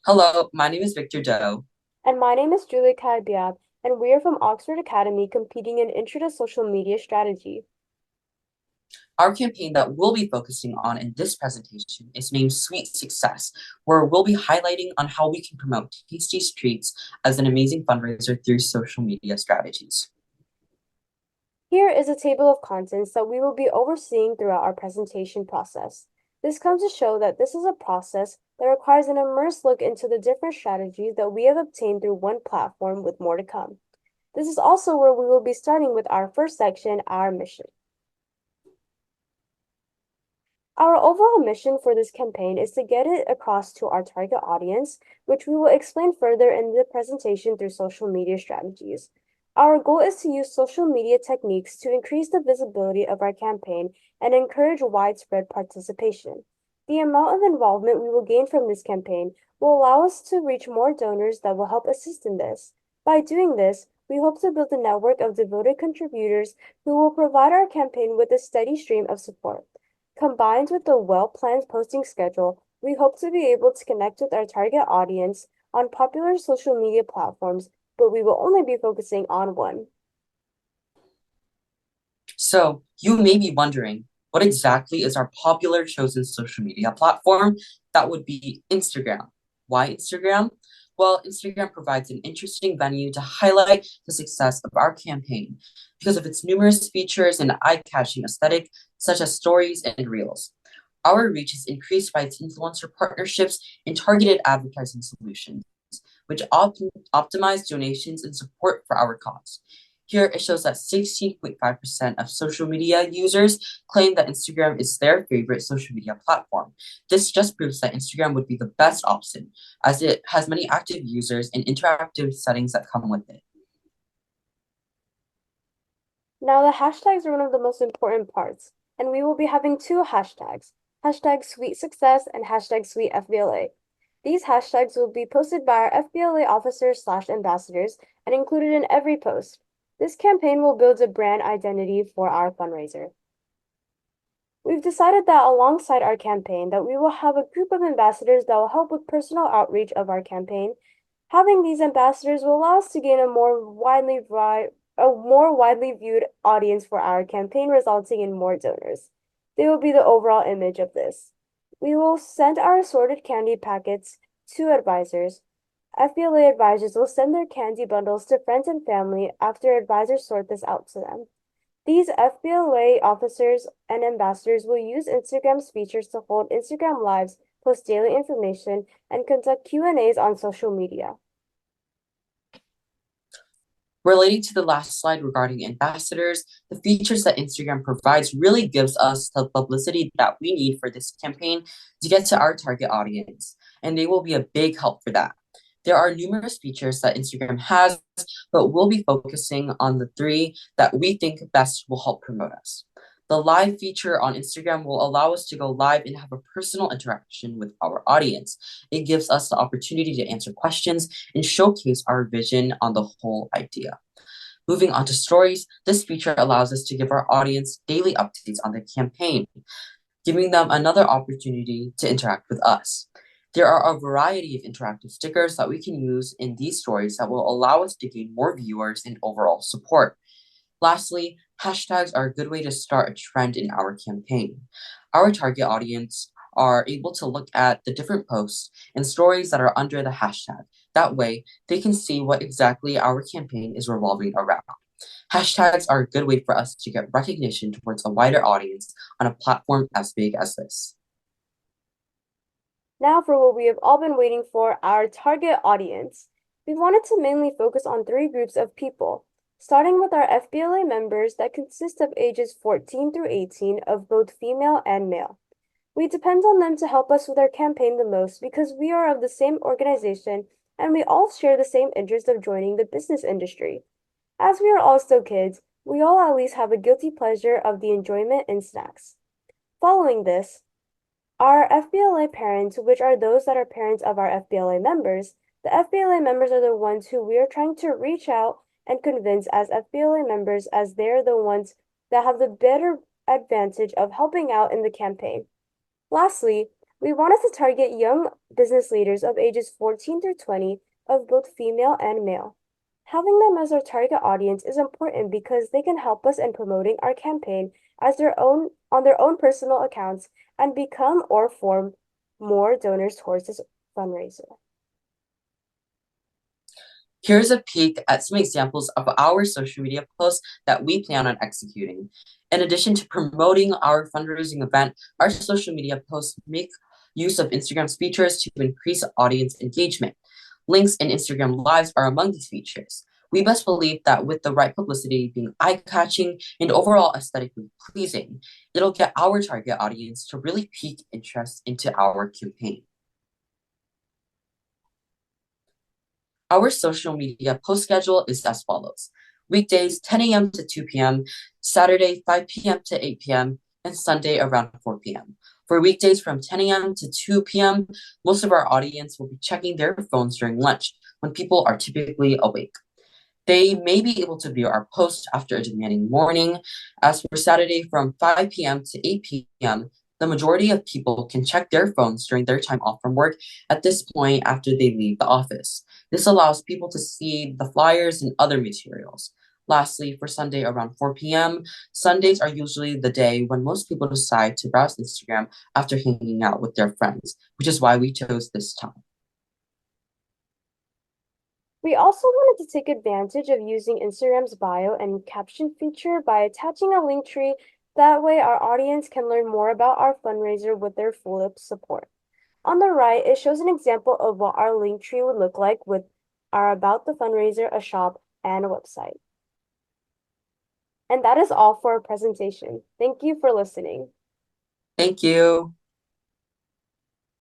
Hello, my name is Victor Doe. And my name is Julie Cayabyab, and we are from Oxford Academy competing in Intro to Social Media Strategy. Our campaign that we'll be focusing on in this presentation is named Sweet Success, where we'll be highlighting on how we can promote tasty treats as an amazing fundraiser through social media strategies. Here is a table of contents that we will be overseeing throughout our presentation process. This comes to show that this is a process that requires an immersed look into the different strategies that we have obtained through one platform with more to come. This is also where we will be starting with our first section, our mission. Our overall mission for this campaign is to get it across to our target audience, which we will explain further in the presentation through social media strategies. Our goal is to use social media techniques to increase the visibility of our campaign and encourage widespread participation. The amount of involvement we will gain from this campaign will allow us to reach more donors that will help assist in this. By doing this, we hope to build a network of devoted contributors who will provide our campaign with a steady stream of support. Combined with a well-planned posting schedule, we hope to be able to connect with our target audience on popular social media platforms, but we will only be focusing on one. So, you may be wondering, what exactly is our popular chosen social media platform? That would be Instagram. Why Instagram? Well, Instagram provides an interesting venue to highlight the success of our campaign because of its numerous features and eye-catching aesthetic, such as stories and reels. Our reach is increased by its influencer partnerships and targeted advertising solutions, which optimize donations and support for our cause. Here it shows that 16.5% of social media users claim that Instagram is their favorite social media platform. This just proves that Instagram would be the best option, as it has many active users and interactive settings that come with it. Now, the hashtags are one of the most important parts, and we will be having two hashtags, hashtag Sweet Success and hashtag Sweet FBLA. These hashtags will be posted by our FBLA officers/ambassadors and included in every post. This campaign will build a brand identity for our fundraiser. We've decided that alongside our campaign that we will have a group of ambassadors that will help with personal outreach of our campaign. Having these ambassadors will allow us to gain a more widely viewed audience for our campaign, resulting in more donors. They will be the overall image of this. We will send our assorted candy packets to advisors. FBLA advisors will send their candy bundles to friends and family after advisors sort this out to them. These FBLA officers and ambassadors will use Instagram's features to hold Instagram Lives, post daily information, and conduct Q&As on social media. Relating to the last slide regarding ambassadors, the features that Instagram provides really gives us the publicity that we need for this campaign to get to our target audience, and they will be a big help for that. There are numerous features that Instagram has, but we'll be focusing on the three that we think best will help promote us. The live feature on Instagram will allow us to go live and have a personal interaction with our audience. It gives us the opportunity to answer questions and showcase our vision on the whole idea. Moving on to stories, this feature allows us to give our audience daily updates on the campaign, giving them another opportunity to interact with us. There are a variety of interactive stickers that we can use in these stories that will allow us to gain more viewers and overall support. Lastly, hashtags are a good way to start a trend in our campaign. Our target audience are able to look at the different posts and stories that are under the hashtag. That way, they can see what exactly our campaign is revolving around. Hashtags are a good way for us to get recognition towards a wider audience on a platform as big as this. Now for what we have all been waiting for, our target audience. We wanted to mainly focus on three groups of people, starting with our FBLA members that consist of ages 14 through 18 of both female and male. We depend on them to help us with our campaign the most because we are of the same organization and we all share the same interest of joining the business industry. As we are all still kids, we all at least have a guilty pleasure of the enjoyment in snacks. Following this, our FBLA parents, which are those that are parents of our FBLA members, the FBLA members are the ones who we are trying to reach out and convince as FBLA members as they're the ones that have the better advantage of helping out in the campaign. Lastly, We wanted to target young business leaders of ages 14 through 20 of both female and male. Having them as our target audience is important because they can help us in promoting our campaign as on their own personal accounts and become or form more donors towards this fundraiser. Here's a peek at some examples of our social media posts that we plan on executing. In addition to promoting our fundraising event, our social media posts make use of Instagram's features to increase audience engagement. Links in Instagram Lives are among these features. We best believe that with the right publicity being eye-catching and overall aesthetically pleasing, it'll get our target audience to really pique interest into our campaign. Our social media post schedule is as follows. Weekdays 10 a.m. to 2 p.m., Saturday 5 p.m. to 8 p.m., and Sunday around 4 p.m. For weekdays from 10 a.m. to 2 p.m., most of our audience will be checking their phones during lunch when people are typically awake. They may be able to view our post after a demanding morning. As for Saturday from 5 p.m. to 8 p.m., the majority of people can check their phones during their time off from work at this point after they leave the office. This allows people to see the flyers and other materials. Lastly, for Sunday around 4 p.m., Sundays are usually the day when most people decide to browse Instagram after hanging out with their friends, which is why we chose this time. We also wanted to take advantage of using Instagram's bio and caption feature by attaching a link tree. That way, our audience can learn more about our fundraiser with their full support. On the right, it shows an example of what our link tree would look like with our About the Fundraiser, a shop, and a website. And that is all for our presentation. Thank you for listening. Thank you.